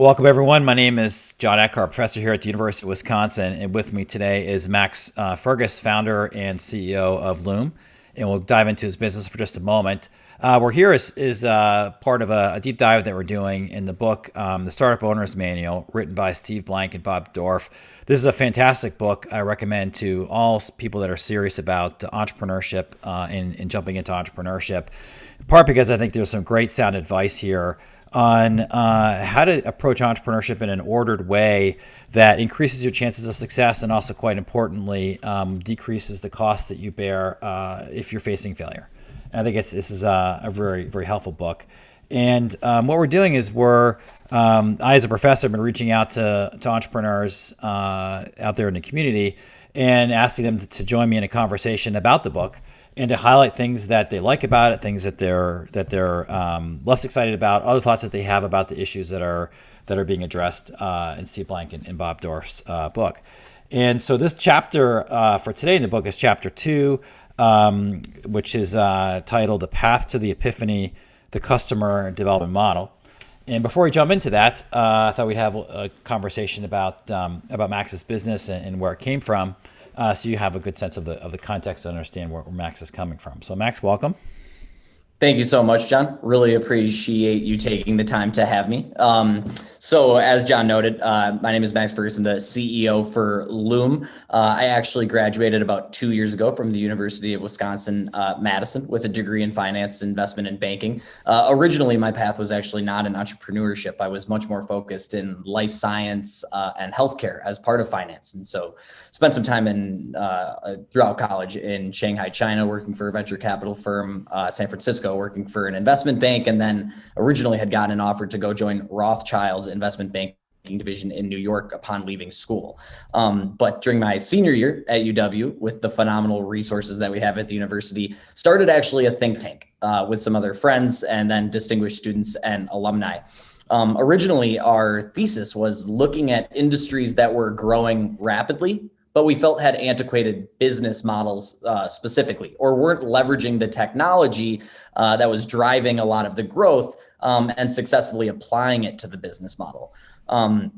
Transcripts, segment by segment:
Welcome, everyone. My name is John Eckhart, professor here at the University of Wisconsin, and with me today is Max Fergus, founder and CEO of Loom, and we'll dive into his business for just a moment. We're here is part of a deep dive that we're doing in the book, The Startup Owner's Manual, written by Steve Blank and Bob Dorf. This is a fantastic book I recommend to all people that are serious about entrepreneurship and jumping into entrepreneurship, in part because I think there's some great sound advice here on how to approach entrepreneurship in an ordered way that increases your chances of success and also, quite importantly, decreases the costs that you bear if you're facing failure. And I think this is a very, very helpful book. And what we're doing is I, as a professor, have been reaching out to entrepreneurs out there in the community and asking them to join me in a conversation about the book, and to highlight things that they like about it, things that they're less excited about, other thoughts that they have about the issues that are being addressed in Steve Blank and Bob Dorf's book. And so this chapter for today in the book is chapter 2, which is titled "The Path to the Epiphany: The Customer Development Model." And before we jump into that, I thought we'd have a conversation about Max's business and where it came from. So you have a good sense of the context to understand where Max is coming from. So Max, welcome. Thank you so much, John. Really appreciate you taking the time to have me. So as John noted, my name is Max Fergus. I'm the CEO for Loom. I actually graduated about 2 years ago from the University of Wisconsin, Madison, with a degree in finance, investment, and banking. Originally, my path was actually not in entrepreneurship. I was much more focused in life science and healthcare as part of finance. And so spent some time throughout college in Shanghai, China, working for a venture capital firm, San Francisco, working for an investment bank, and then originally had gotten an offer to go join Rothschild's investment banking division in New York upon leaving school. But during my senior year at UW, with the phenomenal resources that we have at the university, started actually a think tank with some other friends and then distinguished students and alumni. Originally, our thesis was looking at industries that were growing rapidly, but we felt had antiquated business models specifically, or weren't leveraging the technology that was driving a lot of the growth and successfully applying it to the business model. And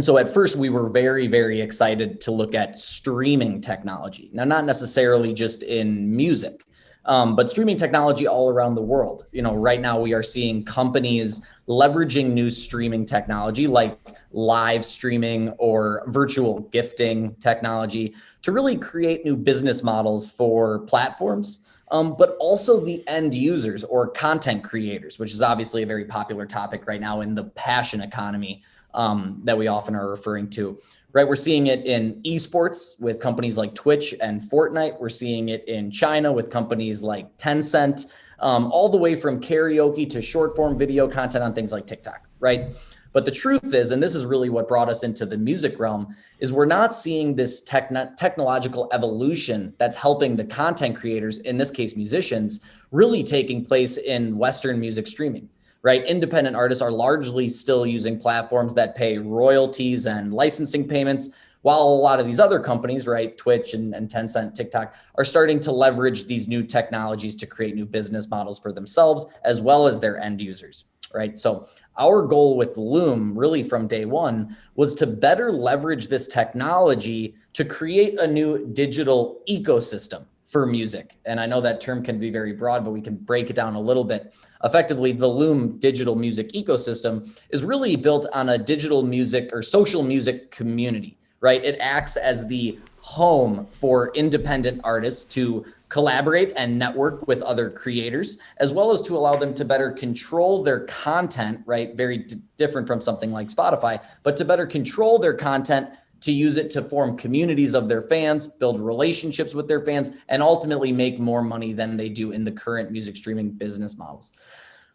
so at first we were very, very excited to look at streaming technology. Now, not necessarily just in music, but streaming technology all around the world. Right now we are seeing companies leveraging new streaming technology like live streaming or virtual gifting technology to really create new business models for platforms, but also the end users or content creators, which is obviously a very popular topic right now in the passion economy that we often are referring to. Right, we're seeing it in esports with companies like Twitch and Fortnite. We're seeing it in China with companies like Tencent, all the way from karaoke to short form video content on things like TikTok, right? But the truth is, and this is really what brought us into the music realm, is we're not seeing this technological evolution that's helping the content creators, in this case musicians, really taking place in Western music streaming. Right? Independent artists are largely still using platforms that pay royalties and licensing payments, while a lot of these other companies, right, Twitch and Tencent, TikTok, are starting to leverage these new technologies to create new business models for themselves as well as their end users, right? So our goal with Loom, really from day one, was to better leverage this technology to create a new digital ecosystem for music. And I know that term can be very broad, but we can break it down a little bit. Effectively, the Loom digital music ecosystem is really built on a digital music or social music community, right? It acts as the home for independent artists to collaborate and network with other creators, as well as to allow them to better control their content, right? Very different from something like Spotify, but to better control their content, to use it to form communities of their fans, build relationships with their fans, and ultimately make more money than they do in the current music streaming business models.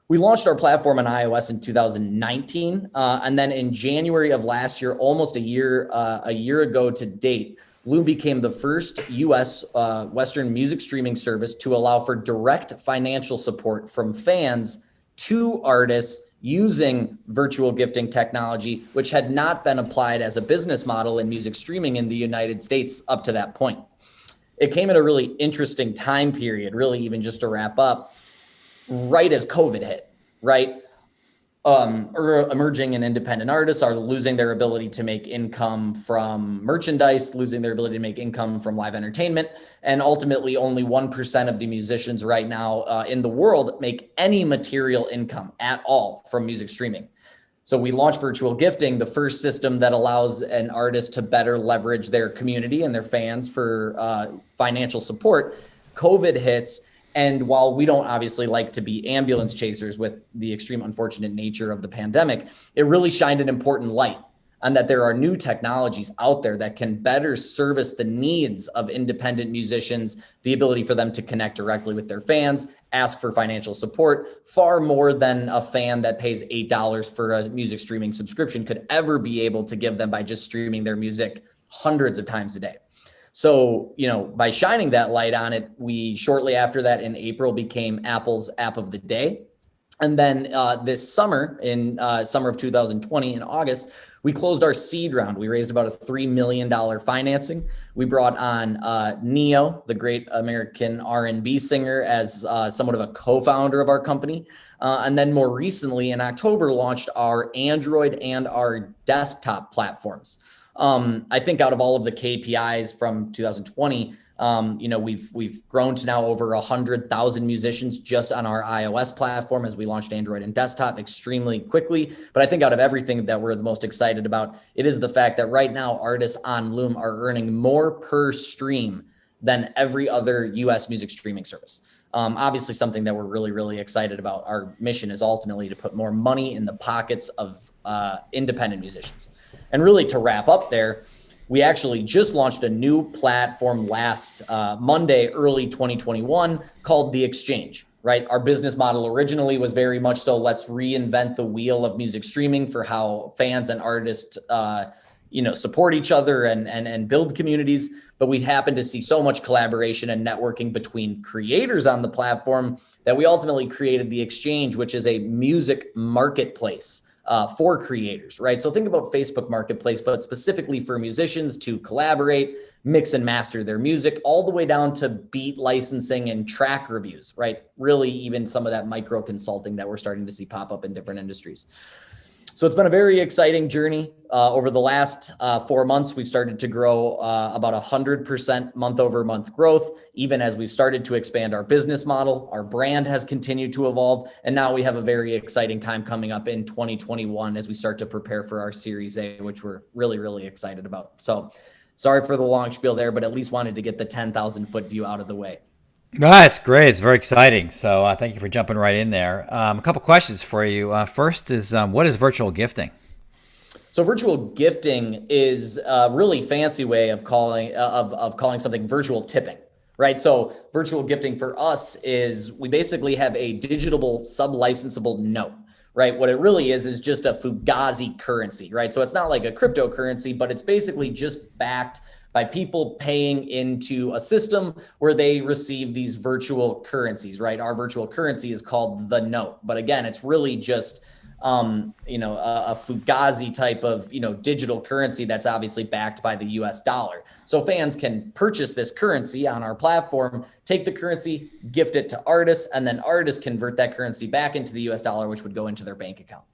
We launched our platform on iOS in 2019, and then in January of last year, almost a year ago to date, Loom became the first U.S. Western music streaming service to allow for direct financial support from fans to artists using virtual gifting technology, which had not been applied as a business model in music streaming in the United States up to that point. It came at a really interesting time period, really, even just to wrap up, right as COVID hit, right? or emerging and independent artists are losing their ability to make income from merchandise, losing their ability to make income from live entertainment. And ultimately, only 1% of the musicians right now in the world make any material income at all from music streaming. So we launched Virtual Gifting, the first system that allows an artist to better leverage their community and their fans for financial support. COVID hits. And while we don't obviously like to be ambulance chasers with the extreme unfortunate nature of the pandemic, it really shined an important light on that there are new technologies out there that can better service the needs of independent musicians, the ability for them to connect directly with their fans, ask for financial support, far more than a fan that pays $8 for a music streaming subscription could ever be able to give them by just streaming their music hundreds of times a day. So, by shining that light on it, we shortly after that in April became Apple's App of the Day. And then this summer, in summer of 2020, in August, we closed our seed round. We raised about a $3 million financing. We brought on Neo, the great American R&B singer, as somewhat of a co-founder of our company. And then more recently, in October, launched our Android and our desktop platforms. I think out of all of the KPIs from 2020, we've grown to now over 100,000 musicians just on our iOS platform as we launched Android and desktop extremely quickly. But I think out of everything that we're the most excited about, it is the fact that right now artists on Loom are earning more per stream than every other US music streaming service. Obviously something that we're really, really excited about. Our mission is ultimately to put more money in the pockets of independent musicians. And really to wrap up there, we actually just launched a new platform last Monday, early 2021, called The Exchange, right? Our business model originally was very much so, let's reinvent the wheel of music streaming for how fans and artists, support each other and build communities. But we happen to see so much collaboration and networking between creators on the platform that we ultimately created The Exchange, which is a music marketplace for creators, right? So think about Facebook Marketplace, but specifically for musicians to collaborate, mix and master their music, all the way down to beat licensing and track reviews, right? Really even some of that micro consulting that we're starting to see pop up in different industries. So it's been a very exciting journey. Over the last 4 months, we've started to grow about 100% month over month growth, even as we've started to expand our business model. Our brand has continued to evolve. And now we have a very exciting time coming up in 2021 as we start to prepare for our Series A, which we're really, really excited about. So sorry for the long spiel there, but at least wanted to get the 10,000 foot view out of the way. No, that's great. It's very exciting. So thank you for jumping right in there. A couple questions for you. First is, what is virtual gifting? So virtual gifting is a really fancy way of calling something virtual tipping, right? So virtual gifting for us is we basically have a digital sub-licensable note, right? What it really is just a Fugazi currency, right? So it's not like a cryptocurrency, but it's basically just backed by people paying into a system where they receive these virtual currencies, right? Our virtual currency is called the note. But again, it's really just, a Fugazi type of, digital currency that's obviously backed by the US dollar. So fans can purchase this currency on our platform, take the currency, gift it to artists, and then artists convert that currency back into the US dollar, which would go into their bank account.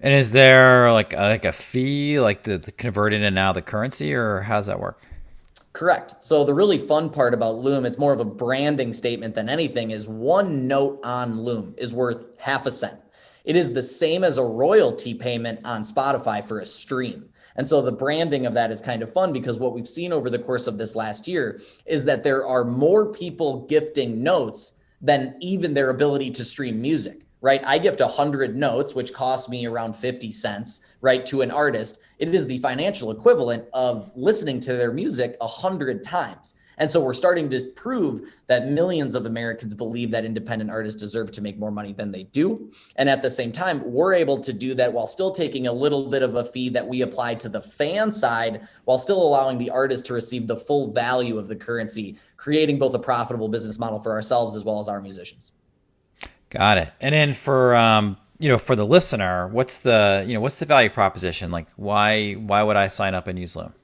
And is there like a fee, like the converting and now the currency, or how does that work? Correct. So the really fun part about Loom, it's more of a branding statement than anything, is one note on Loom is worth half a cent. It is the same as a royalty payment on Spotify for a stream. And so the branding of that is kind of fun because what we've seen over the course of this last year is that there are more people gifting notes than even their ability to stream music. Right? I gift 100 notes, which costs me around 50 cents, right, to an artist. It is the financial equivalent of listening to their music 100 times. And so we're starting to prove that millions of Americans believe that independent artists deserve to make more money than they do. And at the same time, we're able to do that while still taking a little bit of a fee that we apply to the fan side, while still allowing the artist to receive the full value of the currency, creating both a profitable business model for ourselves as well as our musicians. Got it. And then for the listener, what's the value proposition? Like why would I sign up and use Loom?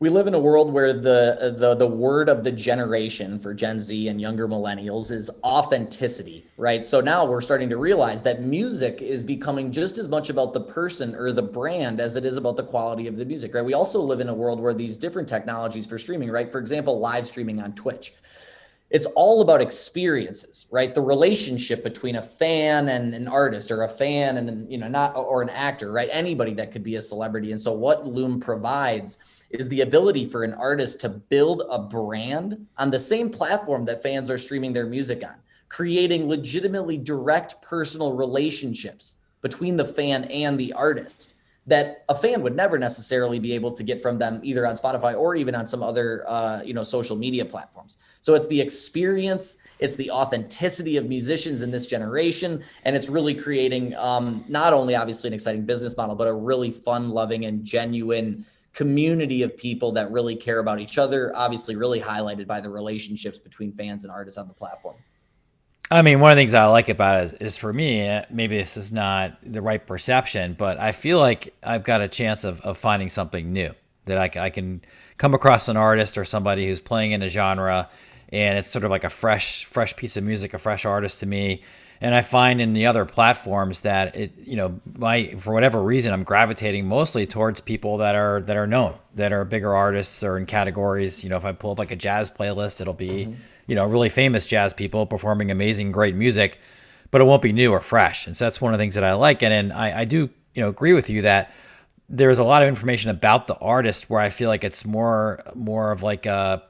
We live in a world where the word of the generation for Gen Z and younger millennials is authenticity, right? So now we're starting to realize that music is becoming just as much about the person or the brand as it is about the quality of the music, right? We also live in a world where these different technologies for streaming, right? For example, live streaming on Twitch. It's all about experiences, right? The relationship between a fan and an artist, or a fan and, not, or an actor, right? Anybody that could be a celebrity. And so what Loom provides is the ability for an artist to build a brand on the same platform that fans are streaming their music on, creating legitimately direct personal relationships between the fan and the artist that a fan would never necessarily be able to get from them, either on Spotify or even on some other, social media platforms. So it's the experience, it's the authenticity of musicians in this generation, and it's really creating not only obviously an exciting business model, but a really fun, loving, and genuine community of people that really care about each other, obviously really highlighted by the relationships between fans and artists on the platform. I mean, one of the things I like about it is for me, maybe this is not the right perception, but I feel like I've got a chance of finding something new, that I can come across an artist or somebody who's playing in a genre, and it's sort of like a fresh piece of music, a fresh artist to me. And I find in the other platforms that for whatever reason, I'm gravitating mostly towards people that are known, that are bigger artists, or in categories. If I pull up like a jazz playlist, it'll be, really famous jazz people performing amazing, great music, but it won't be new or fresh. And so that's one of the things that I like. And I do, agree with you that there's a lot of information about the artist where I feel like it's more of like a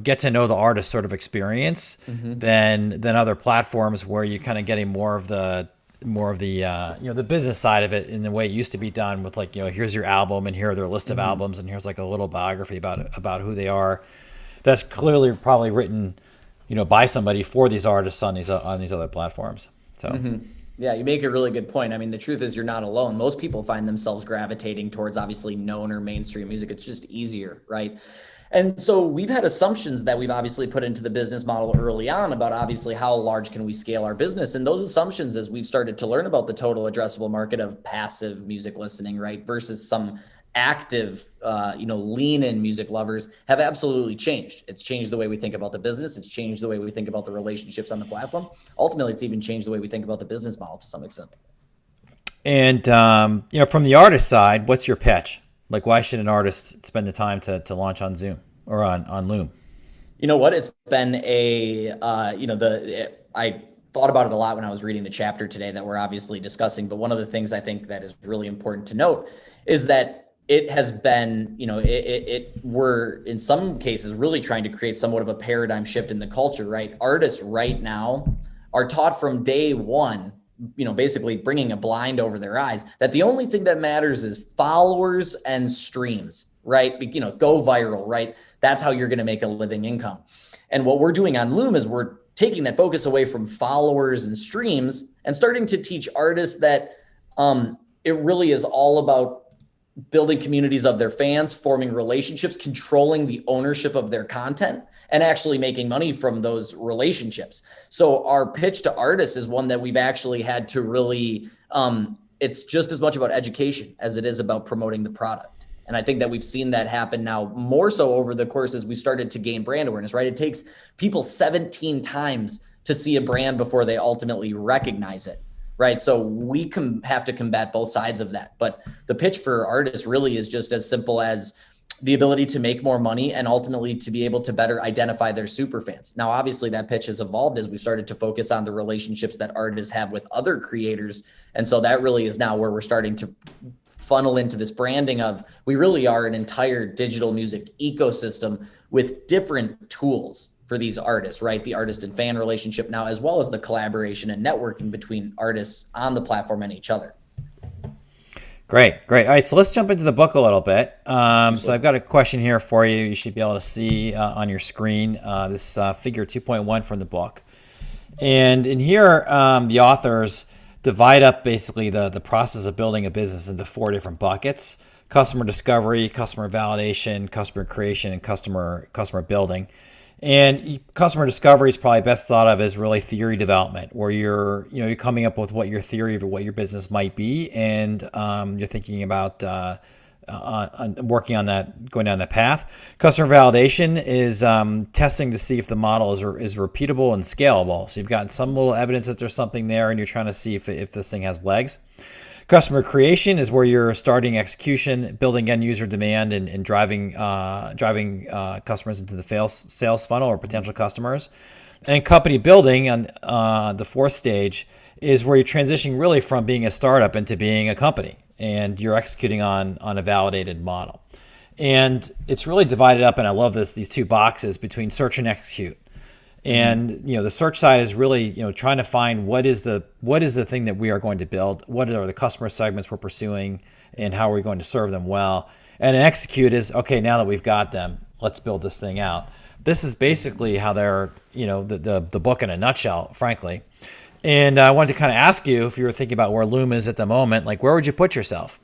get to know the artist sort of experience than other platforms where you're kind of getting more of the the business side of it in the way it used to be done with like, here's your album and here are their list of albums and here's like a little biography about who they are. That's clearly probably written, by somebody for these artists on these other platforms. So. Yeah, you make a really good point. I mean, the truth is you're not alone. Most people find themselves gravitating towards obviously known or mainstream music. It's just easier, right? And so we've had assumptions that we've obviously put into the business model early on about obviously how large can we scale our business. And those assumptions, as we've started to learn about the total addressable market of passive music listening, right, versus some active, lean in music lovers, have absolutely changed. It's changed the way we think about the business. It's changed the way we think about the relationships on the platform. Ultimately, it's even changed the way we think about the business model to some extent. And, from the artist side, what's your pitch? Like, why should an artist spend the time to launch on Zoom or on Loom? You know what? It's been I thought about it a lot when I was reading the chapter today that we're obviously discussing. But one of the things I think that is really important to note is that it has been, we're in some cases really trying to create somewhat of a paradigm shift in the culture, right? Artists right now are taught from day one, basically bringing a blind over their eyes, that the only thing that matters is followers and streams, right? Go viral, right? That's how you're going to make a living income. And what we're doing on Loom is we're taking that focus away from followers and streams and starting to teach artists that it really is all about building communities of their fans, forming relationships, controlling the ownership of their content, and actually making money from those relationships. So our pitch to artists is one that we've actually had to really, it's just as much about education as it is about promoting the product. And I think that we've seen that happen now more so over the course as we started to gain brand awareness, right? It takes people 17 times to see a brand before they ultimately recognize it. Right. So we have to combat both sides of that. But the pitch for artists really is just as simple as the ability to make more money and ultimately to be able to better identify their super fans. Now, obviously, that pitch has evolved as we started to focus on the relationships that artists have with other creators. And so that really is now where we're starting to funnel into this branding of we really are an entire digital music ecosystem with different tools for these artists, right? The artist and fan relationship now, as well as the collaboration and networking between artists on the platform and each other. Great. All right, so let's jump into the book a little bit. So I've got a question here for you. You should be able to see on your screen this figure 2.1 from the book. And in here, the authors divide up basically the process of building a business into 4 different buckets: customer discovery, customer validation, customer creation, and customer building. And customer discovery is probably best thought of as really theory development, where you're coming up with what your theory of what your business might be, and you're thinking about on working on that, going down that path. Customer validation is testing to see if the model is repeatable and scalable. So you've gotten some little evidence that there's something there, and you're trying to see if this thing has legs. Customer creation is where you're starting execution, building end user demand, and driving customers into the sales funnel or potential customers. And company building on the fourth stage is where you're transitioning really from being a startup into being a company, and you're executing on a validated model. And it's really divided up, and I love these two boxes between search and execute. And the search side is really trying to find what is the thing that we are going to build, what are the customer segments we're pursuing, and how are we going to serve them well. And an execute is, okay, now that we've got them, let's build this thing out. This is basically how they're the book in a nutshell, frankly. And I wanted to kind of ask you, if you were thinking about where Loom is at the moment, like where would you put yourself?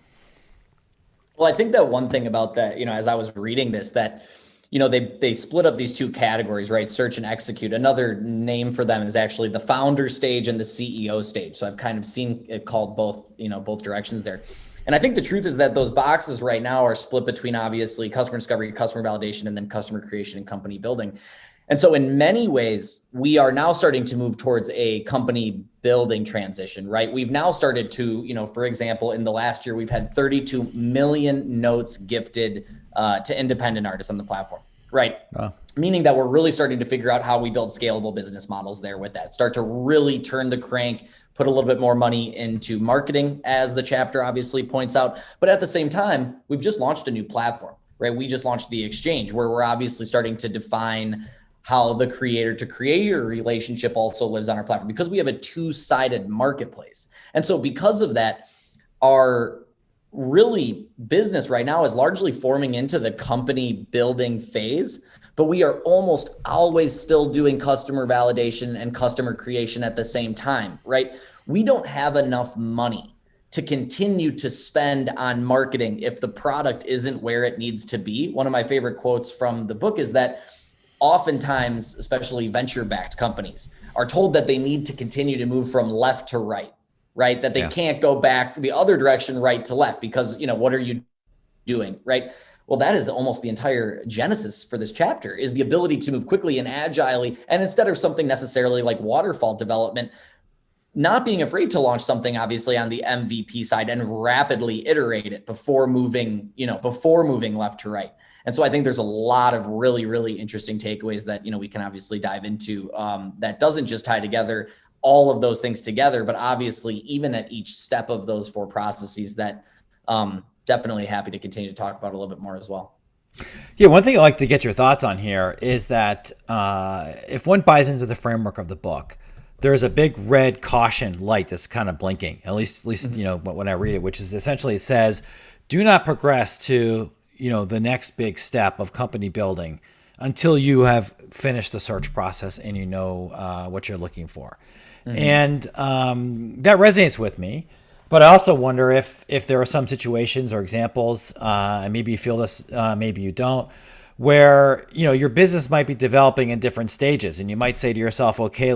Well, I think that one thing about that, as I was reading this, that they split up these two categories, right? Search and execute. Another name for them is actually the founder stage and the CEO stage. So I've kind of seen it called both directions there. And I think the truth is that those boxes right now are split between obviously customer discovery, customer validation, and then customer creation and company building. And so in many ways, we are now starting to move towards a company building transition, right? We've now started to, for example, in the last year, we've had 32 million notes gifted to independent artists on the platform, right? Meaning that we're really starting to figure out how we build scalable business models there with that. Start to really turn the crank, put a little bit more money into marketing, as the chapter obviously points out. But at the same time, we've just launched a new platform, right? We just launched the exchange, where we're obviously starting to define how the creator to creator relationship also lives on our platform, because we have a two-sided marketplace. And so because of that, our really business right now is largely forming into the company building phase, but we are almost always still doing customer validation and customer creation at the same time, right? We don't have enough money to continue to spend on marketing if the product isn't where it needs to be. One of my favorite quotes from the book is that oftentimes, especially venture-backed companies, are told that they need to continue to move from left to right, right? That they can't go back the other direction, right to left, because, what are you doing, right? Well, that is almost the entire genesis for this chapter, is the ability to move quickly and agilely. And instead of something necessarily like waterfall development, not being afraid to launch something obviously on the MVP side and rapidly iterate it before moving left to right. And so I think there's a lot of really, really interesting takeaways that, we can obviously dive into, that doesn't just tie together all of those things together, but obviously even at each step of those four processes that definitely happy to continue to talk about a little bit more as well. Yeah, one thing I'd like to get your thoughts on here is that if one buys into the framework of the book, there's a big red caution light that's kind of blinking, at least when I read it, which is essentially, it says, do not progress to the next big step of company building until you have finished the search process and what you're looking for. And that resonates with me. But I also wonder if there are some situations or examples, and maybe you feel this, maybe you don't, where your business might be developing in different stages, and you might say to yourself, okay,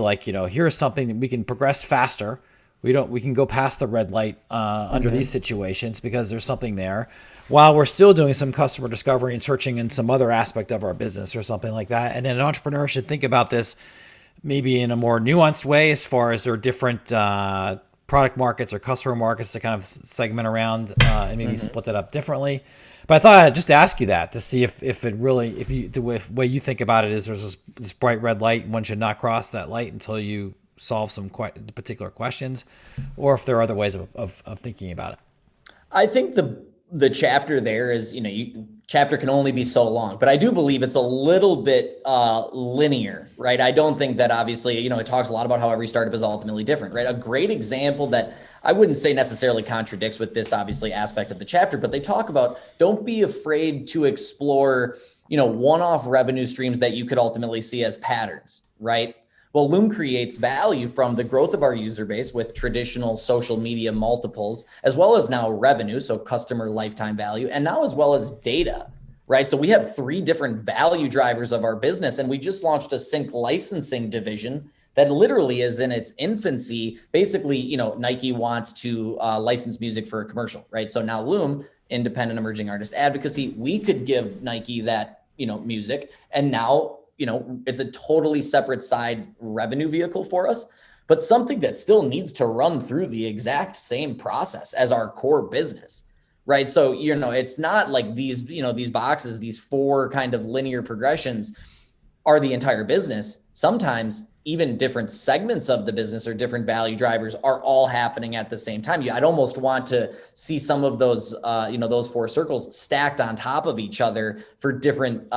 here's something that we can progress faster. We can go past the red light under these situations because there's something there, while we're still doing some customer discovery and searching in some other aspect of our business or something like that. And then an entrepreneur should think about this maybe in a more nuanced way, as far as there are different product markets or customer markets to kind of segment around and maybe split that up differently. But I thought I'd just ask you that to see if the way you think about it is there's this bright red light and one should not cross that light until you solve some particular questions, or if there are other ways of thinking about it. I think the chapter there is, chapter can only be so long, but I do believe it's a little bit linear, right? I don't think that obviously, it talks a lot about how every startup is ultimately different, right? A great example that I wouldn't say necessarily contradicts with this obviously aspect of the chapter, but they talk about, don't be afraid to explore, one-off revenue streams that you could ultimately see as patterns, right? Well, Loom creates value from the growth of our user base with traditional social media multiples, as well as now revenue, so customer lifetime value, and now as well as data, right? So we have 3 different value drivers of our business, and we just launched a sync licensing division that literally is in its infancy. Basically, Nike wants to license music for a commercial, right? So now Loom independent emerging artist advocacy. We could give Nike that, music. And now, it's a totally separate side revenue vehicle for us, but something that still needs to run through the exact same process as our core business. Right. So, it's not like these, these boxes, these 4 kind of linear progressions are the entire business. Sometimes even different segments of the business or different value drivers are all happening at the same time. I'd almost want to see some of those, those 4 circles stacked on top of each other for different,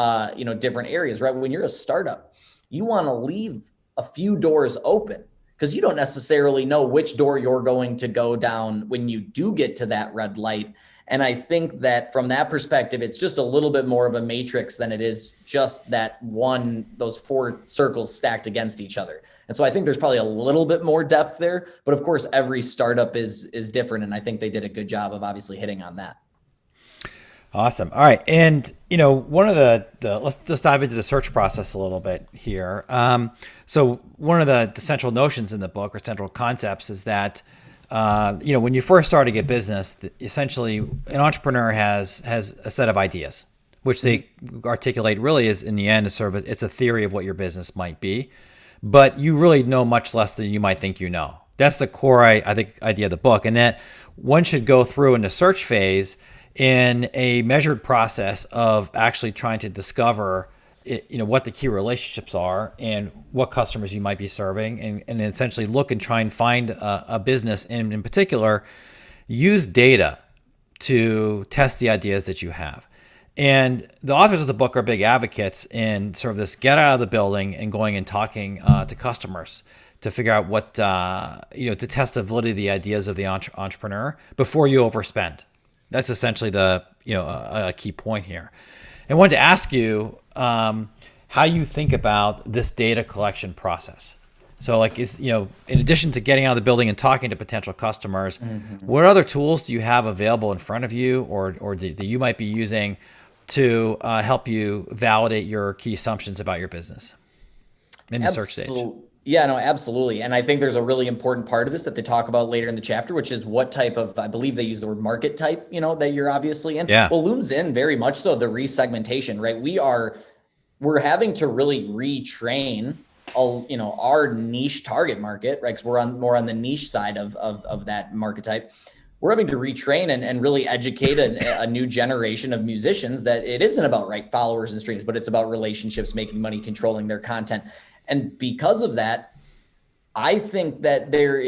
different areas, right? When you're a startup, you want to leave a few doors open because you don't necessarily know which door you're going to go down when you do get to that red light. And I think that from that perspective, it's just a little bit more of a matrix than it is just those 4 circles stacked against each other. And so I think there's probably a little bit more depth there, but of course, every startup is different. And I think they did a good job of obviously hitting on that. Awesome. All right. And, one of the let's just dive into the search process a little bit here. So one of the central notions in the book or central concepts is that when you first start to get business, essentially an entrepreneur has a set of ideas, which they articulate really is in the end, it's a theory of what your business might be, but you really know much less than you might think you know. That's the core, I think, idea of the book. And that one should go through in the search phase in a measured process of actually trying to discover what the key relationships are and what customers you might be serving, and essentially look and try and find a business, and in particular, use data to test the ideas that you have. And the authors of the book are big advocates in sort of this get out of the building and going and talking to customers to figure out what, to test the validity of the ideas of the entrepreneur before you overspend. That's essentially a key point here. I wanted to ask you how you think about this data collection process. So in addition to getting out of the building and talking to potential customers, what other tools do you have available in front of you or that you might be using to help you validate your key assumptions about your business in the search stage? Yeah, no, absolutely. And I think there's a really important part of this that they talk about later in the chapter, which is what type of, I believe they use the word market type, that you're obviously in. Yeah. Well, Loom's in very much so the resegmentation, right? We're having to really retrain our niche target market, right? Because we're more on the niche side of that market type. We're having to retrain and really educate a new generation of musicians that it isn't about followers and streams, but it's about relationships, making money, controlling their content. And because of that, I think that there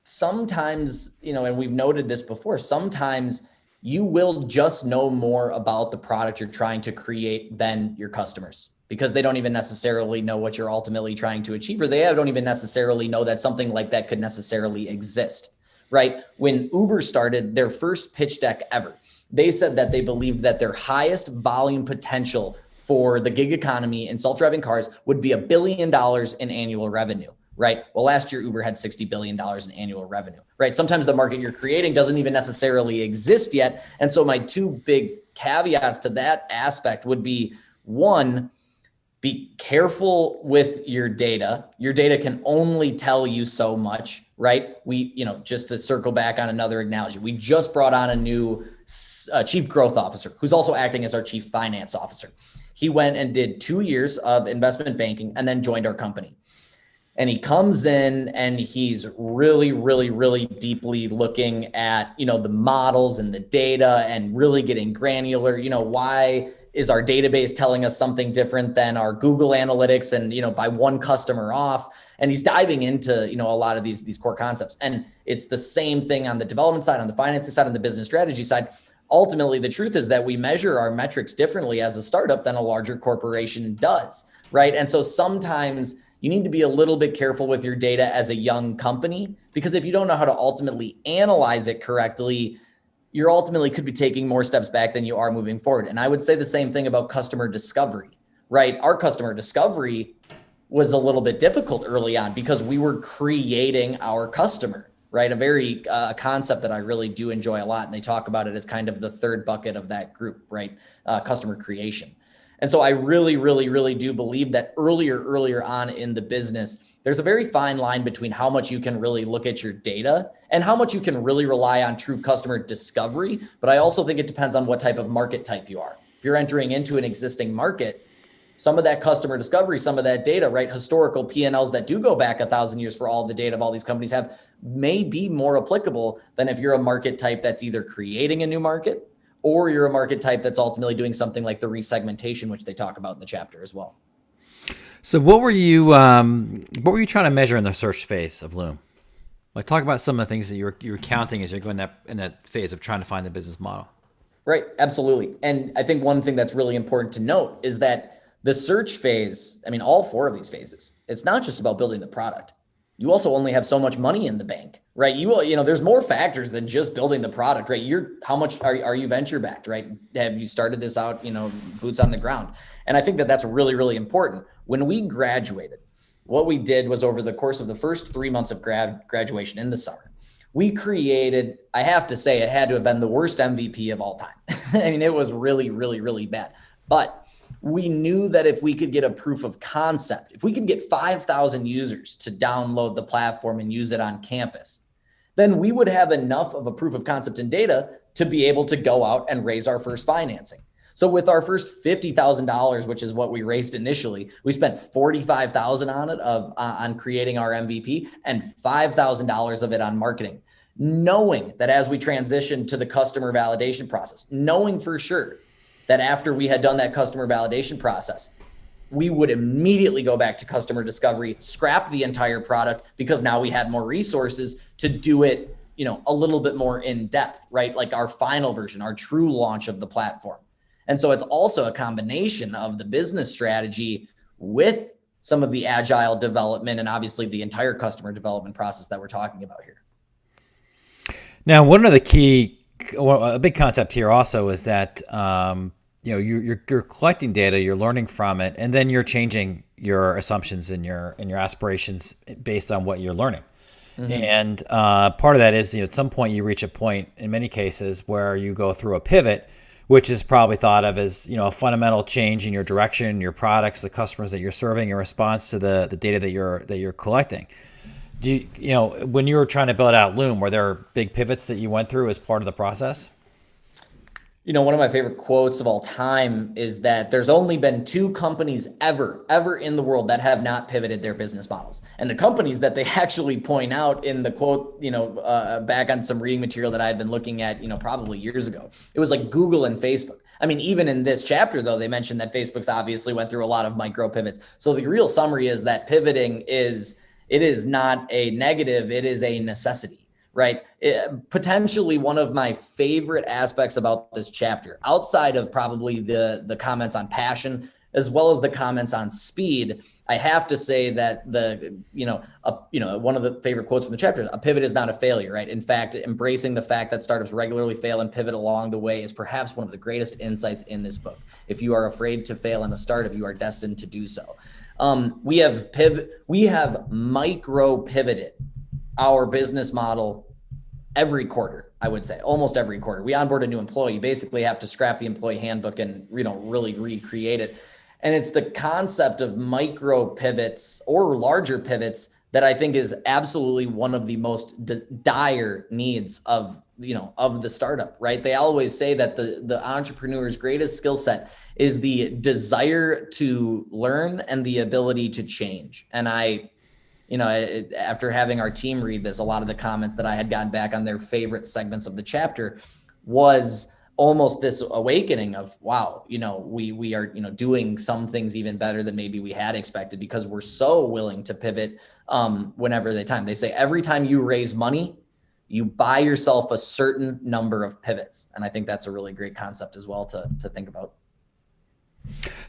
sometimes, and we've noted this before, sometimes you will just know more about the product you're trying to create than your customers, because they don't even necessarily know what you're ultimately trying to achieve, or they don't even necessarily know that something like that could necessarily exist, right? When Uber started their first pitch deck ever, they said that they believed that their highest volume potential for the gig economy in self-driving cars would be $1 billion in annual revenue, right? Well, last year, Uber had $60 billion in annual revenue, right? Sometimes the market you're creating doesn't even necessarily exist yet. And so my 2 big caveats to that aspect would be, 1, be careful with your data. Your data can only tell you so much, right? Just to circle back on another analogy, we just brought on a new chief growth officer who's also acting as our chief finance officer. He went and did 2 years of investment banking and then joined our company. And he comes in and he's really, really, really deeply looking at, the models and the data and really getting granular. Why is our database telling us something different than our Google Analytics and, by one customer off? And he's diving into, a lot of these core concepts. And it's the same thing on the development side, on the financing side, on the business strategy side. Ultimately, the truth is that we measure our metrics differently as a startup than a larger corporation does, right? And so sometimes you need to be a little bit careful with your data as a young company, because if you don't know how to ultimately analyze it correctly, you're ultimately could be taking more steps back than you are moving forward. And I would say the same thing about customer discovery, right? Our customer discovery was a little bit difficult early on because we were creating our customer, right? A very concept that I really do enjoy a lot. And they talk about it as kind of the 3rd bucket of that group, right? Customer creation. And so I really, really, really do believe that earlier on in the business, there's a very fine line between how much you can really look at your data and how much you can really rely on true customer discovery. But I also think it depends on what type of market type you are. If you're entering into an existing market, some of that customer discovery, some of that data, right? Historical P&Ls that do go back 1,000 years for all the data of all these companies have may be more applicable than if you're a market type that's either creating a new market or you're a market type that's ultimately doing something like the resegmentation, which they talk about in the chapter as well. So what were you trying to measure in the search phase of Loom? Like, talk about some of the things that you're counting as you're going in that phase of trying to find the business model. Right, absolutely. And I think one thing that's really important to note is that the search phase, I mean, all four of these phases, it's not just about building the product. You also only have so much money in the bank, right? There's more factors than just building the product, right? How much are you venture backed, right? Have you started this out, boots on the ground? And I think that that's really, really important. When we graduated, what we did was over the course of the first 3 months of graduation in the summer, we created, I have to say, it had to have been the worst MVP of all time. I mean, it was really, really, really bad. But we knew that if we could get a proof of concept, if we could get 5,000 users to download the platform and use it on campus, then we would have enough of a proof of concept and data to be able to go out and raise our first financing. So with our first $50,000, which is what we raised initially, we spent $45,000 on it on creating our MVP and $5,000 of it on marketing, knowing that as we transitioned to the customer validation process, knowing for sure that after we had done that customer validation process, we would immediately go back to customer discovery, scrap the entire product because now we had more resources to do it, a little bit more in depth, right? Like our final version, our true launch of the platform. And so it's also a combination of the business strategy with some of the agile development and obviously the entire customer development process that we're talking about here. Now, a big concept here also is that you're collecting data, you're learning from it, and then you're changing your assumptions and your aspirations based on what you're learning. Mm-hmm. And part of that is, at some point you reach a point in many cases where you go through a pivot, which is probably thought of as a fundamental change in your direction, your products, the customers that you're serving in response to the data that you're collecting. When you were trying to build out Loom, were there big pivots that you went through as part of the process? One of my favorite quotes of all time is that there's only been 2 companies ever in the world that have not pivoted their business models. And the companies that they actually point out in the quote, back on some reading material that I had been looking at, probably years ago, it was like Google and Facebook. I mean, even in this chapter, though, they mentioned that Facebook's obviously went through a lot of micro pivots. So the real summary is that pivoting it is not a negative, it is a necessity. Right. Potentially one of my favorite aspects about this chapter, outside of probably the comments on passion, as well as the comments on speed, I have to say that one of the favorite quotes from the chapter, a pivot is not a failure, right? In fact, embracing the fact that startups regularly fail and pivot along the way is perhaps one of the greatest insights in this book. If you are afraid to fail in a startup, you are destined to do so. We have micro pivoted our business model every quarter, I would say, almost every quarter. We onboard a new employee, you basically have to scrap the employee handbook and really recreate it. And it's the concept of micro pivots or larger pivots that I think is absolutely one of the most dire needs of the startup, right? They always say that the entrepreneur's greatest skill set is the desire to learn and the ability to change. And after having our team read this, a lot of the comments that I had gotten back on their favorite segments of the chapter was almost this awakening of, wow, we are, doing some things even better than maybe we had expected because we're so willing to pivot whenever they say every time you raise money, you buy yourself a certain number of pivots. And I think that's a really great concept as well to think about.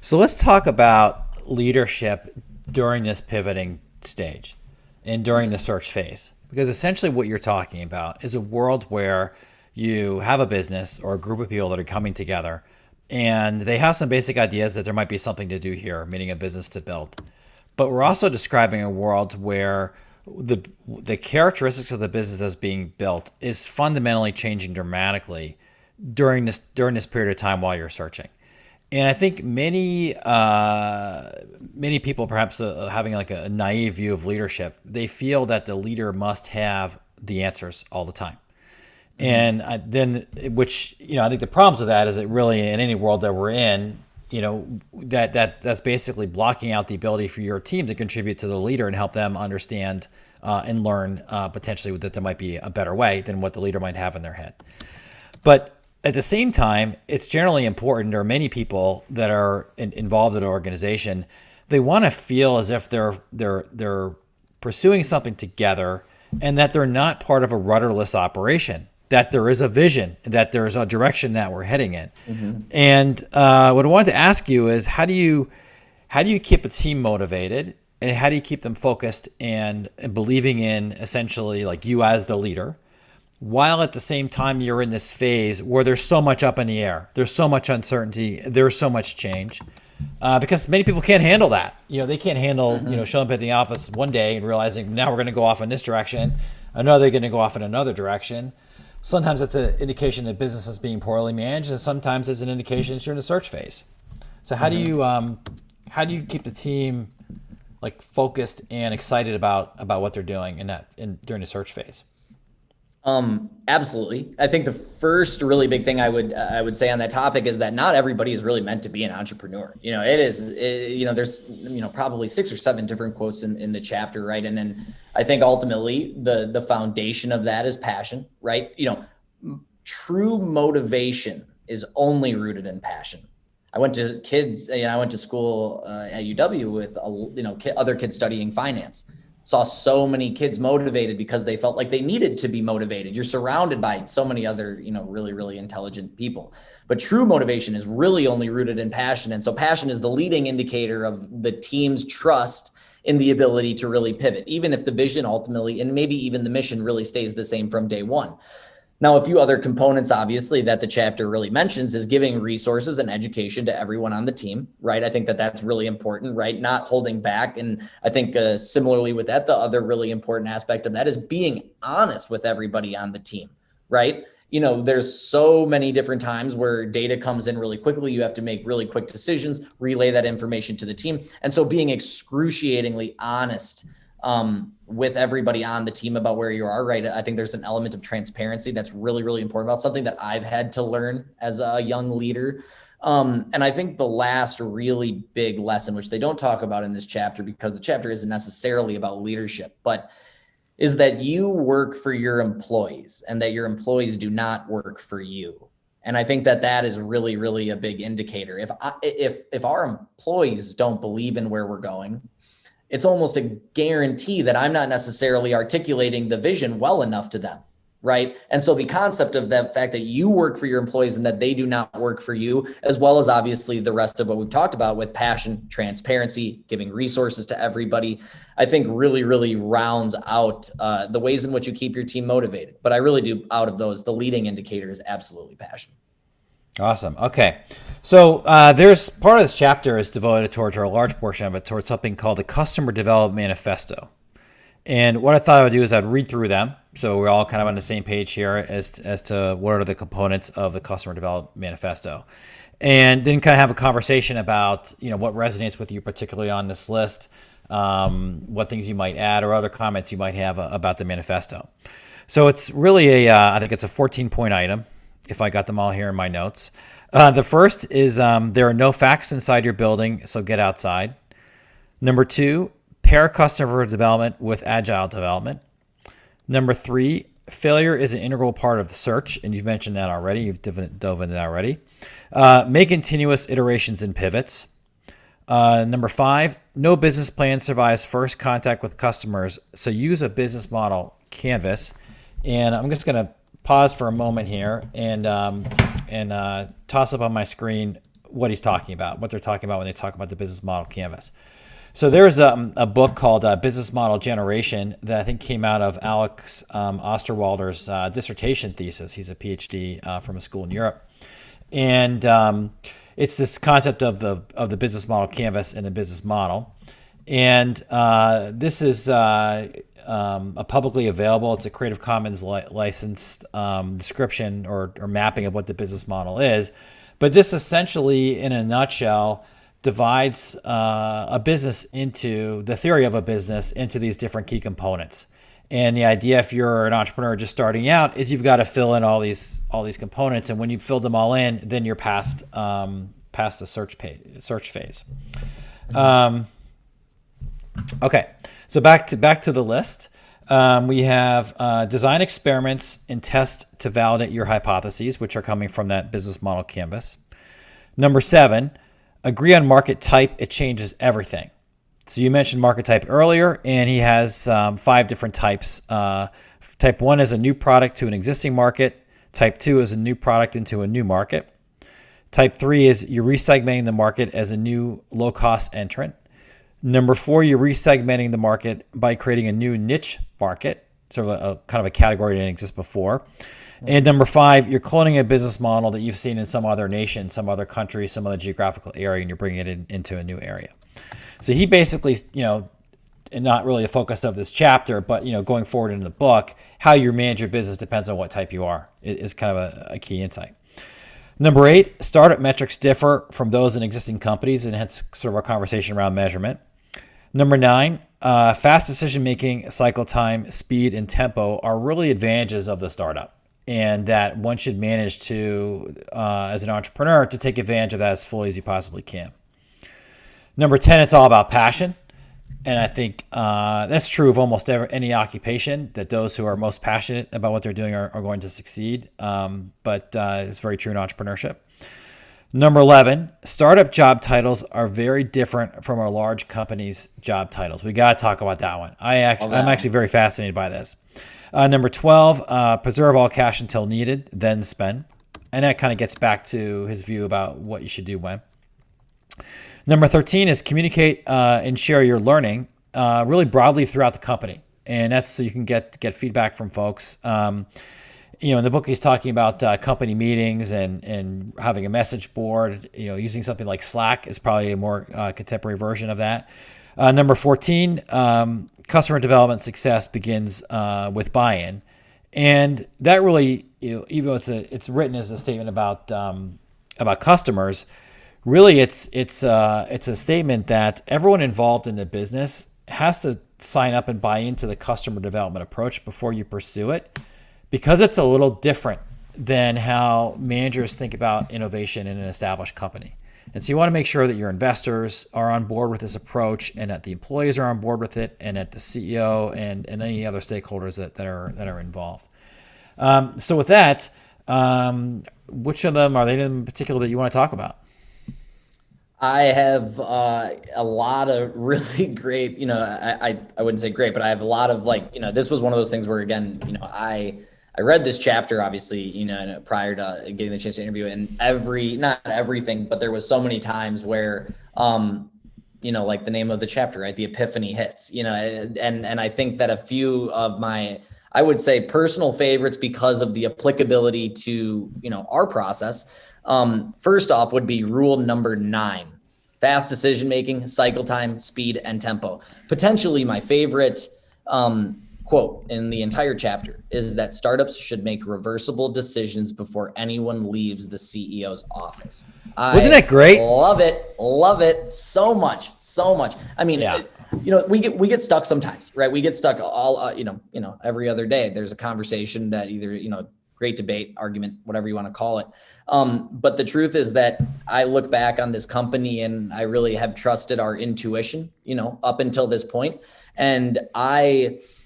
So let's talk about leadership during this pivoting stage and during the search phase, because essentially what you're talking about is a world where you have a business or a group of people that are coming together and they have some basic ideas that there might be something to do here, meaning a business to build. But we're also describing a world where the characteristics of the business that's being built is fundamentally changing dramatically during this period of time while you're searching. And I think many people, perhaps having like a naive view of leadership, they feel that the leader must have the answers all the time. And then, which, I think the problems with that is that really in any world that we're in, that's basically blocking out the ability for your team to contribute to the leader and help them understand and learn potentially that there might be a better way than what the leader might have in their head. But at the same time, it's generally important. There are many people that are involved in an organization. They want to feel as if they're pursuing something together, and that they're not part of a rudderless operation. That there is a vision, that there's a direction that we're heading in. And what I wanted to ask you is, how do you keep a team motivated, and how do you keep them focused and believing in essentially like you as the leader, while at the same time you're in this phase where there's so much up in the air, there's so much uncertainty, there's so much change, because many people can't handle that. They can't handle showing up at the office one day and realizing now we're going to go off in this direction, another going to go off in another direction. Sometimes it's an indication that business is being poorly managed, and sometimes it's an indication that you're in the search phase. So how do you keep the team like focused and excited about what they're doing during the search phase? Absolutely. I think the first really big thing I would say on that topic is that not everybody is really meant to be an entrepreneur. There's probably 6 or 7 different quotes in the chapter, right? And then I think ultimately the foundation of that is passion, right? True motivation is only rooted in passion. I went to school at UW with other kids studying finance. Saw so many kids motivated because they felt like they needed to be motivated. You're surrounded by so many other, really, really intelligent people. But true motivation is really only rooted in passion. And so passion is the leading indicator of the team's trust in the ability to really pivot, even if the vision ultimately, and maybe even the mission really stays the same from day one. Now, a few other components, obviously, that the chapter really mentions is giving resources and education to everyone on the team, right? I think that that's really important, right? Not holding back. And I think similarly with that, the other really important aspect of that is being honest with everybody on the team, right? There's so many different times where data comes in really quickly. You have to make really quick decisions, relay that information to the team. And so being excruciatingly honest with everybody on the team about where you are, right? I think there's an element of transparency that's really, really important, about something that I've had to learn as a young leader. And I think the last really big lesson, which they don't talk about in this chapter because the chapter isn't necessarily about leadership, but is that you work for your employees and that your employees do not work for you. And I think that is really, really a big indicator. If our employees don't believe in where we're going, it's almost a guarantee that I'm not necessarily articulating the vision well enough to them, right? And so the concept of the fact that you work for your employees and that they do not work for you, as well as obviously the rest of what we've talked about with passion, transparency, giving resources to everybody, I think really, really rounds out the ways in which you keep your team motivated. But I really do, out of those, the leading indicator is absolutely passion. Awesome. Okay. So there's part of this chapter is devoted towards, or a large portion of it, towards something called the Customer Development Manifesto. And what I thought I would do is I'd read through them, so we're all kind of on the same page here as to what are the components of the Customer Development Manifesto. And then kind of have a conversation about, what resonates with you particularly on this list, what things you might add or other comments you might have about the manifesto. So it's really I think it's a 14-point item, if I got them all here in my notes. The first is there are no facts inside your building, so get outside. Number 2, pair customer development with agile development. Number 3, failure is an integral part of the search, and you've mentioned that already. You've dove into that already. Make continuous iterations and pivots. Number 5, no business plan survives first contact with customers, so use a business model canvas. And I'm just going to pause for a moment here and toss up on my screen what he's talking about, what they're talking about when they talk about the business model canvas. So there's a book called Business Model Generation that I think came out of Alex Osterwalder's dissertation thesis. He's a PhD from a school in Europe. And it's this concept of the business model canvas and the business model. And this is publicly available. It's a Creative Commons licensed description or mapping of what the business model is. But this essentially, in a nutshell, divides a business into the theory of a business into these different key components. And the idea, if you're an entrepreneur just starting out, is you've got to fill in all these components. And when you've filled them all in, then you're past the search phase. Okay, so back to the list. We have design experiments and test to validate your hypotheses, which are coming from that business model canvas. Number 7, agree on market type. It changes everything. So you mentioned market type earlier, and he has 5 different types. Type 1 is a new product to an existing market. Type 2 is a new product into a new market. Type 3 is you're resegmenting the market as a new low-cost entrant. Number 4, you're resegmenting the market by creating a new niche market, sort of a kind of a category that didn't exist before. And number 5, you're cloning a business model that you've seen in some other nation, some other country, some other geographical area, and you're bringing it into a new area. So he basically, and not really a focus of this chapter, but going forward in the book, how you manage your business depends on what type you are. Is kind of a key insight. Number 8, startup metrics differ from those in existing companies, and hence sort of our conversation around measurement. Number 9, fast decision-making, cycle time, speed, and tempo are really advantages of the startup, and that one should manage to, as an entrepreneur, to take advantage of that as fully as you possibly can. Number 10, it's all about passion. And I think that's true of almost any occupation, that those who are most passionate about what they're doing are going to succeed. But it's very true in entrepreneurship. Number 11, startup job titles are very different from our large companies' job titles. We got to talk about that one. I'm actually very fascinated by this. Number 12, preserve all cash until needed, then spend. And that kind of gets back to his view about what you should do when. Number 13 is communicate and share your learning really broadly throughout the company. And that's so you can get feedback from folks. In the book, he's talking about company meetings and having a message board. Using something like Slack is probably a more contemporary version of that. Number 14, customer development success begins with buy-in, and that really, even though it's written as a statement about customers, really it's a statement that everyone involved in the business has to sign up and buy into the customer development approach before you pursue it, because it's a little different than how managers think about innovation in an established company. And so you want to make sure that your investors are on board with this approach, and that the employees are on board with it, and that the CEO and any other stakeholders that are involved. So with that, which of them are they in particular that you want to talk about? I have a lot of really great, I wouldn't say great, but I have a lot of this was one of those things where, again, I read this chapter, obviously, prior to getting the chance to interview, and not everything, but there was so many times where, like the name of the chapter, right? The Epiphany hits, and I think that a few of my, I would say, personal favorites, because of the applicability to, our process. First off would be rule number 9, fast decision-making, cycle time, speed, and tempo. Potentially my favorite, quote in the entire chapter is that startups should make reversible decisions before anyone leaves the CEO's office. Wasn't that great? Love it so much. I mean, yeah. We get stuck sometimes, right? We get stuck all, every other day. There's a conversation that either, great debate, argument, whatever you want to call it. But the truth is that I look back on this company and I really have trusted our intuition, up until this point. And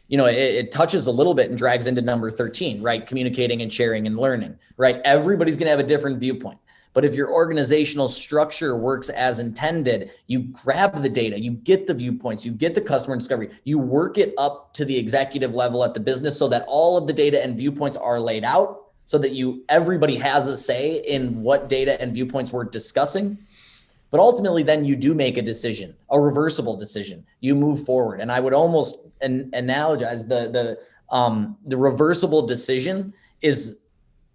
it touches a little bit and drags into number 13, right? Communicating and sharing and learning, right? Everybody's going to have a different viewpoint. But if your organizational structure works as intended, you grab the data, you get the viewpoints, you get the customer discovery, you work it up to the executive level at the business so that all of the data and viewpoints are laid out, so that everybody has a say in what data and viewpoints we're discussing. But ultimately, then you do make a decision, a reversible decision. You move forward. And I would almost analogize the reversible decision is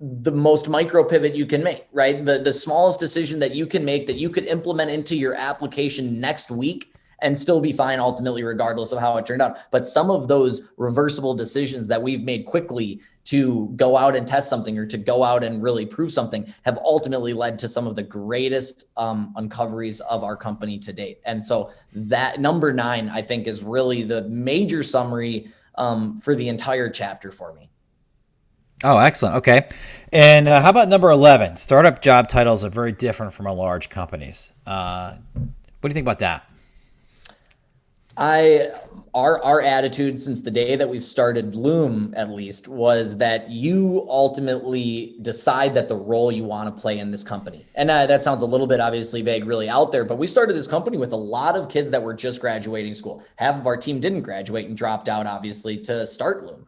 the most micro pivot you can make, right? The smallest decision that you can make that you could implement into your application next week and still be fine ultimately, regardless of how it turned out. But some of those reversible decisions that we've made quickly to go out and test something or to go out and really prove something have ultimately led to some of the greatest uncoveries of our company to date. And so that number 9, I think, is really the major summary for the entire chapter for me. Oh, excellent. Okay. And how about number 11? Startup job titles are very different from our large companies. What do you think about that? Our attitude since the day that we've started Loom, at least, was that you ultimately decide that the role you want to play in this company. And that sounds a little bit obviously vague, really out there, but we started this company with a lot of kids that were just graduating school. Half of our team didn't graduate and dropped out, obviously, to start Loom.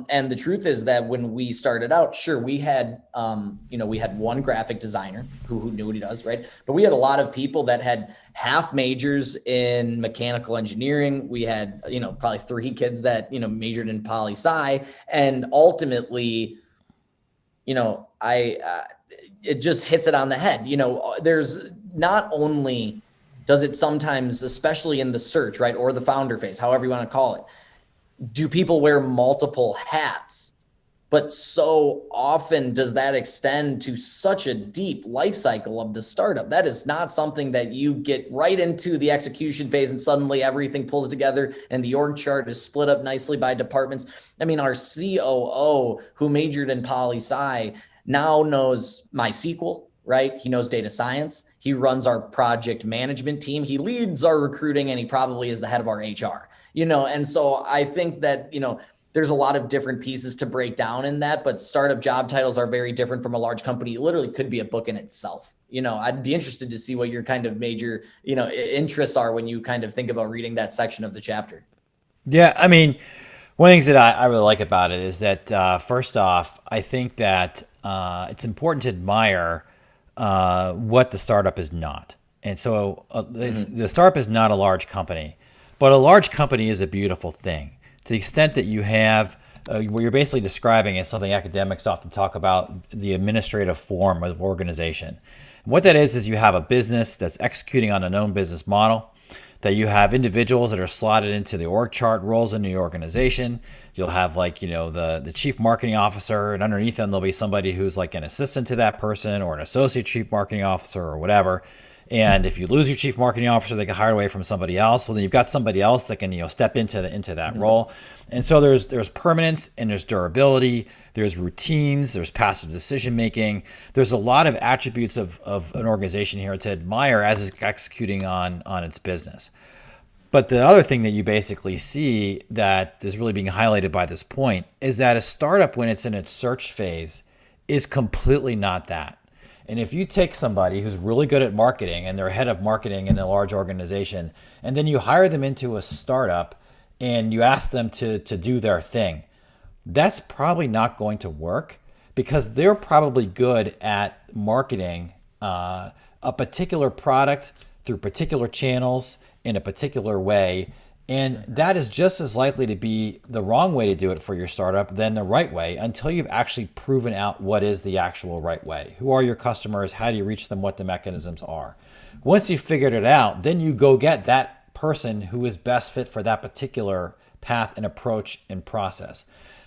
And the truth is that when we started out, sure, we had one graphic designer who knew what he does, right? But we had a lot of people that had half majors in mechanical engineering. We had, probably 3 kids that, majored in poli-sci. And ultimately, it just hits it on the head. There's not only does it sometimes, especially in the search, right? Or the founder phase, however you want to call it, do people wear multiple hats? But so often does that extend to such a deep life cycle of the startup. That is not something that you get right into the execution phase and suddenly everything pulls together and the org chart is split up nicely by departments. I mean, our COO, who majored in poli-sci, now knows MySQL, right? He knows data science. He runs our project management team. He leads our recruiting, and he probably is the head of our HR. And so I think that, there's a lot of different pieces to break down in that, but startup job titles are very different from a large company. It literally could be a book in itself. I'd be interested to see what your kind of major, interests are when you kind of think about reading that section of the chapter. Yeah. I mean, one of the things that I really like about it is that, first off, I think that it's important to admire what the startup is not. And so the startup is not a large company. But a large company is a beautiful thing to the extent that you have what you're basically describing is something academics often talk about, the administrative form of organization. And what that is you have a business that's executing on a known business model, that you have individuals that are slotted into the org chart roles in the organization. You'll have the chief marketing officer, and underneath them there'll be somebody who's like an assistant to that person or an associate chief marketing officer or whatever. And if you lose your chief marketing officer, they get hired away from somebody else. Well, then you've got somebody else that can step into that role. And so there's permanence and there's durability. There's routines. There's passive decision making. There's a lot of attributes of an organization here to admire as it's executing on its business. But the other thing that you basically see that is really being highlighted by this point is that a startup, when it's in its search phase, is completely not that. And if you take somebody who's really good at marketing and they're head of marketing in a large organization, and then you hire them into a startup and you ask them to do their thing, that's probably not going to work because they're probably good at marketing a particular product through particular channels in a particular way. And that is just as likely to be the wrong way to do it for your startup than the right way until you've actually proven out what is the actual right way. Who are your customers? How do you reach them? What the mechanisms are. Once you've figured it out, then you go get that person who is best fit for that particular path and approach and process.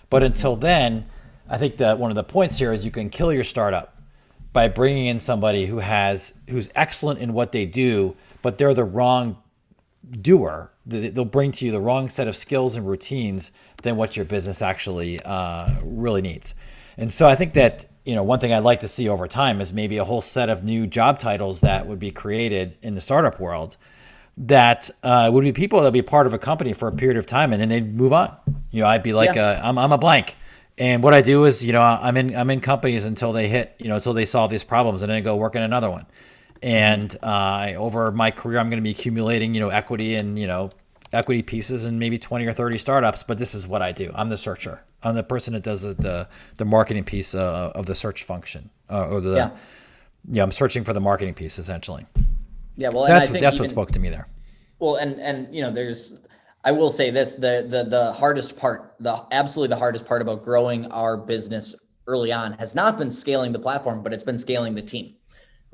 But until then, I think that one of the points here is you can kill your startup by bringing in somebody who's excellent in what they do, but they're the wrong doer. They'll bring to you the wrong set of skills and routines than what your business actually really needs. And so I think that one thing I'd like to see over time is maybe a whole set of new job titles that would be created in the startup world that would be people that would be part of a company for a period of time and then they'd move on. I'd be like, I'm a blank. And what I do is, I'm in companies until they hit, until they solve these problems and then I go work in another one. And over my career, I'm going to be accumulating, equity and, equity pieces in maybe 20 or 30 startups. But this is what I do. I'm the searcher. I'm the person that does the marketing piece of the search function. I'm searching for the marketing piece, essentially. Yeah, well, so that's what spoke to me there. Well, and I will say this, the hardest part, absolutely the hardest part about growing our business early on has not been scaling the platform, but it's been scaling the team.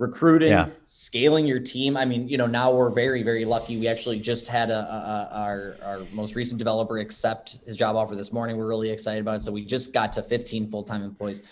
recruiting, scaling your team. I mean, now we're very, very lucky. We actually just had our most recent developer accept his job offer this morning. We're really excited about it. So we just got to 15 full-time employees,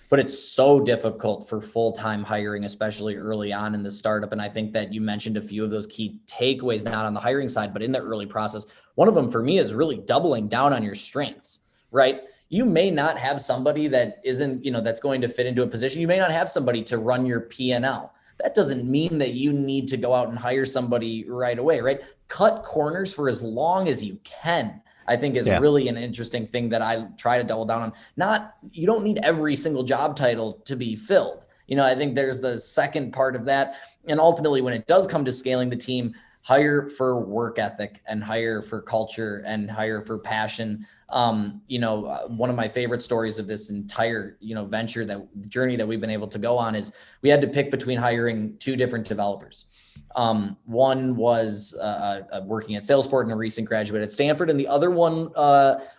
but it's so difficult for full-time hiring, especially early on in the startup. And I think that you mentioned a few of those key takeaways, not on the hiring side, but in the early process. One of them for me is really doubling down on your strengths, right? You may not have somebody that isn't, that's going to fit into a position. You may not have somebody to run your P&L. That doesn't mean that you need to go out and hire somebody right away, right? Cut corners for as long as you can, I think is really an interesting thing that I try to double down on. You don't need every single job title to be filled. I think there's the second part of that. And ultimately, when it does come to scaling the team, hire for work ethic and hire for culture and hire for passion. One of my favorite stories of this entire, venture, that journey that we've been able to go on, is we had to pick between hiring two different developers. One was working at Salesforce and a recent graduate at Stanford, and the other one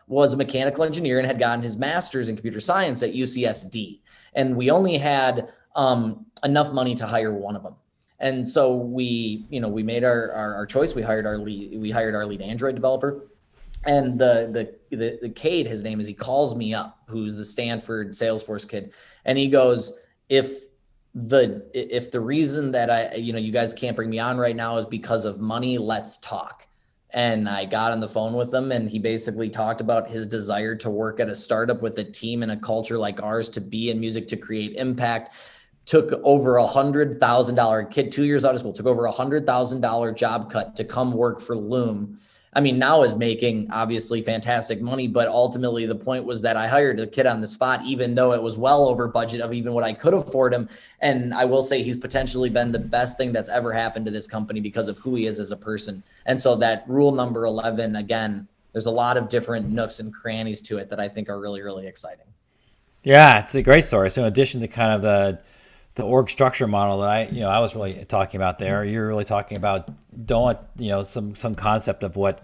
was a mechanical engineer and had gotten his master's in computer science at UCSD. And we only had enough money to hire one of them. And so we made our choice. We hired our lead Android developer, and the Cade, his name is, he calls me up, who's the Stanford Salesforce kid. And he goes, if the reason that you guys can't bring me on right now is because of money, let's talk. And I got on the phone with him, and he basically talked about his desire to work at a startup with a team and a culture like ours, to be in music, to create impact. Took over $100,000 kid, 2 years out of school, took over $100,000 job cut to come work for Loom. I mean, now is making obviously fantastic money, but ultimately the point was that I hired a kid on the spot, even though it was well over budget of even what I could afford him. And I will say he's potentially been the best thing that's ever happened to this company because of who he is as a person. And so that rule number 11, again, there's a lot of different nooks and crannies to it that I think are really, really exciting. Yeah, it's a great story. So in addition to kind of the org structure model that I was really talking about there, you're really talking about some concept of what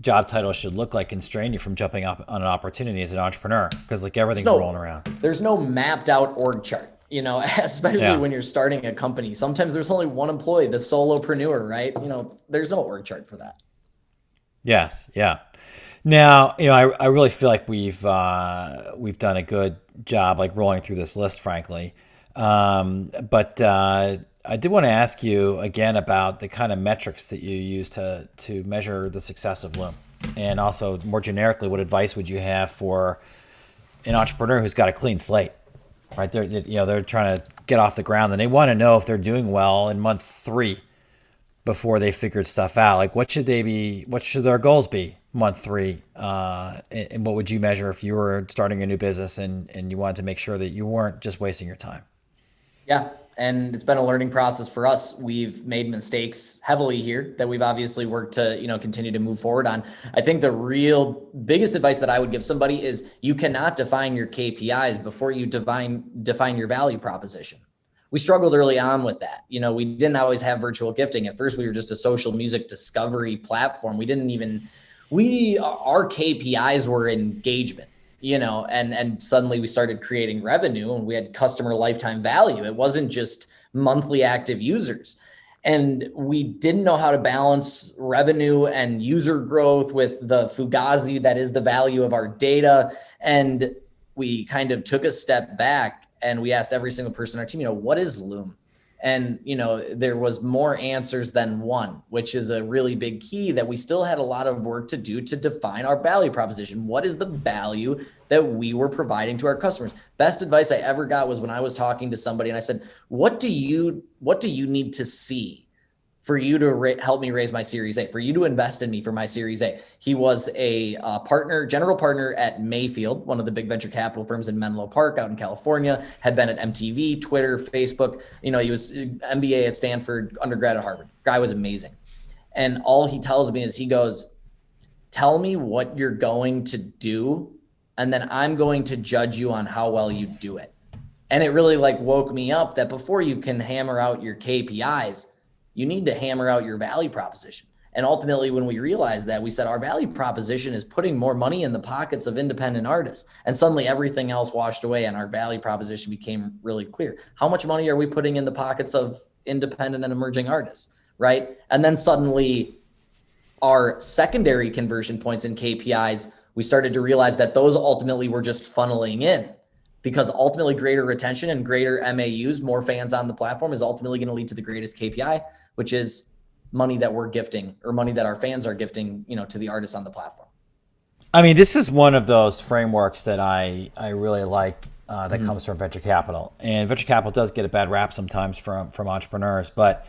job titles should look like constrain you from jumping up on an opportunity as an entrepreneur, because everything's rolling around. There's no mapped out org chart, especially when you're starting a company. Sometimes there's only one employee, the solopreneur, right? There's no org chart for that. Yes. Yeah. Now, I really feel like we've done a good job rolling through this list, frankly. But I did want to ask you again about the kind of metrics that you use to measure the success of Loom, and also more generically, what advice would you have for an entrepreneur who's got a clean slate, right? They're trying to get off the ground, and they want to know if they're doing well in month 3 before they figured stuff out. What should their goals be month 3? And what would you measure if you were starting a new business and you wanted to make sure that you weren't just wasting your time? Yeah. And it's been a learning process for us. We've made mistakes heavily here that we've obviously worked to, continue to move forward on. I think the real biggest advice that I would give somebody is you cannot define your KPIs before you define your value proposition. We struggled early on with that. We didn't always have virtual gifting. At first, we were just a social music discovery platform. Our KPIs were engagement. And suddenly we started creating revenue, and we had customer lifetime value. It wasn't just monthly active users. And we didn't know how to balance revenue and user growth with the fugazi that is the value of our data. And we kind of took a step back, and we asked every single person on our team, what is Loom? And, there was more answers than one, which is a really big key that we still had a lot of work to do to define our value proposition. What is the value that we were providing to our customers? Best advice I ever got was when I was talking to somebody and I said, what do you need to see for you to help me raise my Series A, for you to invest in me for my Series A? He was a general partner at Mayfield, one of the big venture capital firms in Menlo Park out in California, had been at MTV, Twitter, Facebook. He was MBA at Stanford, undergrad at Harvard. Guy was amazing. And all he tells me is, he goes, tell me what you're going to do, and then I'm going to judge you on how well you do it. And it really woke me up that before you can hammer out your KPIs, you need to hammer out your value proposition. And ultimately, when we realized that, we said our value proposition is putting more money in the pockets of independent artists. And suddenly everything else washed away and our value proposition became really clear. How much money are we putting in the pockets of independent and emerging artists, right? And then suddenly our secondary conversion points and KPIs, we started to realize that those ultimately were just funneling in, because ultimately greater retention and greater MAUs, more fans on the platform, is ultimately going to lead to the greatest KPI, which is money that we're gifting, or money that our fans are gifting, to the artists on the platform. I mean, this is one of those frameworks that I really like that comes from venture capital. And venture capital does get a bad rap sometimes from entrepreneurs. But,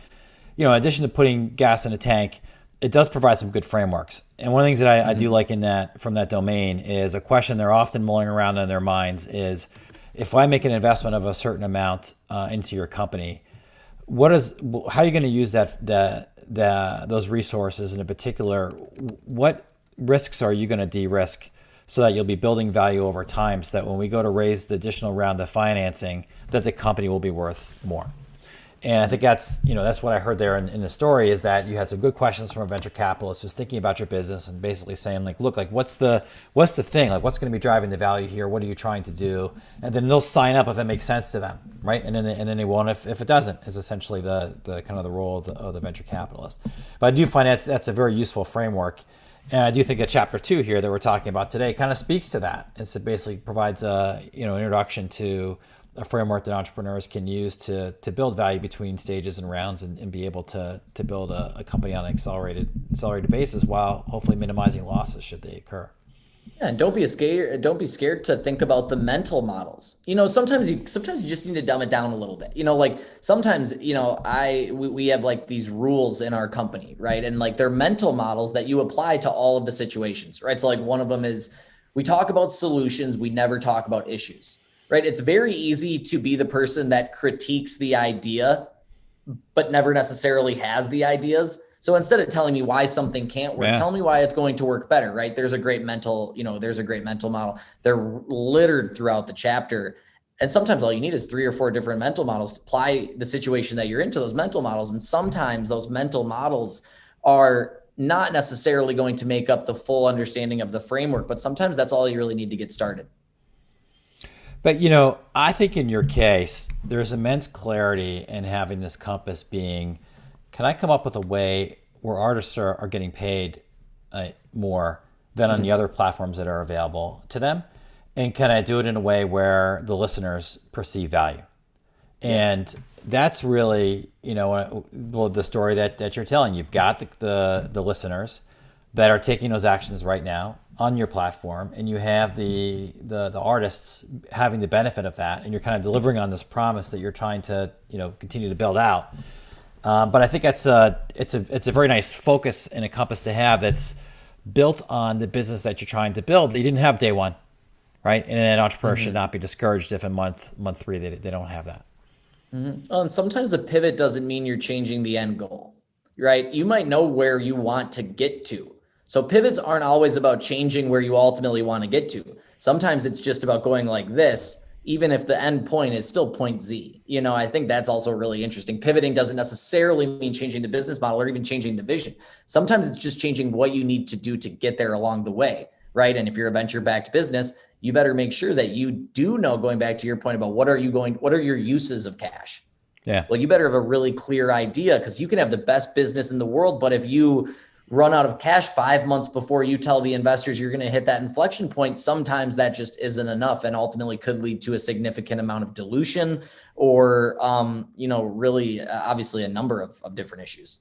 in addition to putting gas in a tank, it does provide some good frameworks. And one of the things that I do like from that domain is a question they're often mulling around in their minds is, if I make an investment of a certain amount into your company, how are you going to use those resources? And in particular, what risks are you going to de-risk so that you'll be building value over time, so that when we go to raise the additional round of financing, that the company will be worth more? And I think that's what I heard there in the story, is that you had some good questions from a venture capitalist who's thinking about your business and basically saying, like, look, like, what's the thing? Like, what's going to be driving the value here? What are you trying to do? And then they'll sign up if it makes sense to them, right? And then they won't if it doesn't, is essentially the kind of the role of the venture capitalist. But I do find that's a very useful framework. And I do think that chapter 2 here that we're talking about today kind of speaks to that. It basically provides an introduction to a framework that entrepreneurs can use to build value between stages and rounds, and be able to build a company on an accelerated basis, while hopefully minimizing losses should they occur. Yeah, and don't be scared to think about the mental models. Sometimes you just need to dumb it down a little bit. Like sometimes, we have like these rules in our company, right? And like they're mental models that you apply to all of the situations, right? So like one of them is, we talk about solutions, we never talk about issues. Right? It's very easy to be the person that critiques the idea, but never necessarily has the ideas. So instead of telling me why something can't work, tell me why it's going to work better, right? There's a great mental model. They're littered throughout the chapter. And sometimes all you need is 3 or 4 different mental models to apply the situation that you're into those mental models. And sometimes those mental models are not necessarily going to make up the full understanding of the framework, but sometimes that's all you really need to get started. But, I think in your case, there's immense clarity in having this compass being, can I come up with a way where artists are getting paid more than on the other platforms that are available to them? And can I do it in a way where the listeners perceive value? And that's really, the story that you're telling. You've got the listeners that are taking those actions right now on your platform, and you have the artists having the benefit of that, and you're kind of delivering on this promise that you're trying to continue to build out. But I think it's a very nice focus and a compass to have that's built on the business that you're trying to build that you didn't have day one, right? And an entrepreneur should not be discouraged if in month 3 they don't have that. Well, and sometimes a pivot doesn't mean you're changing the end goal, right? You might know where you want to get to. So pivots aren't always about changing where you ultimately want to get to. Sometimes it's just about going like this, even if the end point is still point Z. I think that's also really interesting. Pivoting doesn't necessarily mean changing the business model or even changing the vision. Sometimes it's just changing what you need to do to get there along the way, right? And if you're a venture-backed business, you better make sure that you do know, going back to your point about what are your uses of cash? Yeah. Well, you better have a really clear idea, because you can have the best business in the world, but if you run out of cash 5 months before you tell the investors you're going to hit that inflection point, sometimes that just isn't enough, and ultimately could lead to a significant amount of dilution, or, really, obviously a number of different issues.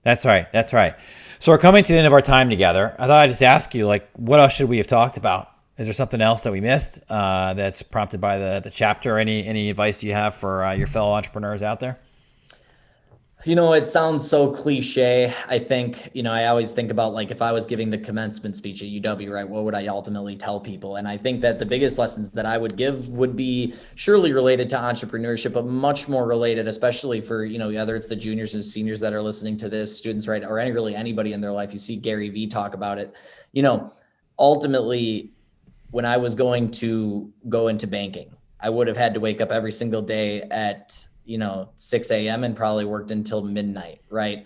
That's right. So we're coming to the end of our time together. I thought I'd just ask you, like, what else should we have talked about? Is there something else that we missed that's prompted by the chapter? Any advice do you have for your fellow entrepreneurs out there? It sounds so cliche. I think, I always think about, like, if I was giving the commencement speech at UW, right, what would I ultimately tell people? And I think that the biggest lessons that I would give would be surely related to entrepreneurship, but much more related, especially for, whether it's the juniors and seniors that are listening to this, students, right, or really anybody in their life. You see Gary Vee talk about it. Ultimately, when I was going to go into banking, I would have had to wake up every single day at 6 a.m. and probably worked until midnight, right?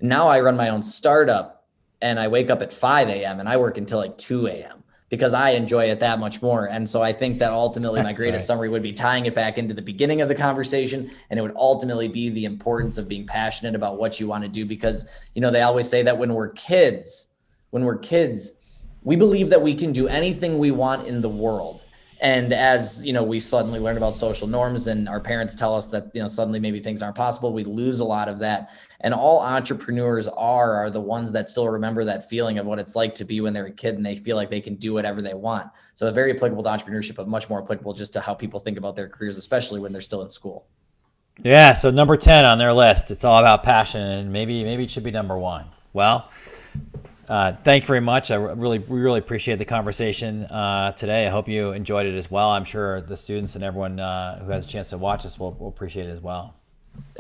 Now I run my own startup and I wake up at 5 a.m. and I work until like 2 a.m. because I enjoy it that much more. And so I think that ultimately my greatest summary would be tying it back into the beginning of the conversation. And it would ultimately be the importance of being passionate about what you want to do, because, they always say that when we're kids, we believe that we can do anything we want in the world. And as, we suddenly learn about social norms and our parents tell us that, suddenly maybe things aren't possible, we lose a lot of that. And all entrepreneurs are the ones that still remember that feeling of what it's like to be when they're a kid and they feel like they can do whatever they want. So very applicable to entrepreneurship, but much more applicable just to how people think about their careers, especially when they're still in school. Yeah. So number 10 on their list, it's all about passion, and maybe it should be number 1. Well, thank you very much. We really appreciate the conversation today. I hope you enjoyed it as well. I'm sure the students and everyone who has a chance to watch this will appreciate it as well.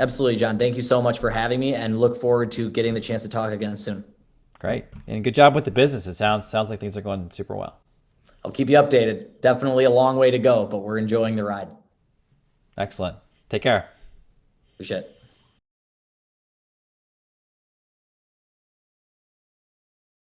Absolutely, John. Thank you so much for having me, and look forward to getting the chance to talk again soon. Great. And good job with the business. It sounds like things are going super well. I'll keep you updated. Definitely a long way to go, but we're enjoying the ride. Excellent. Take care. Appreciate it.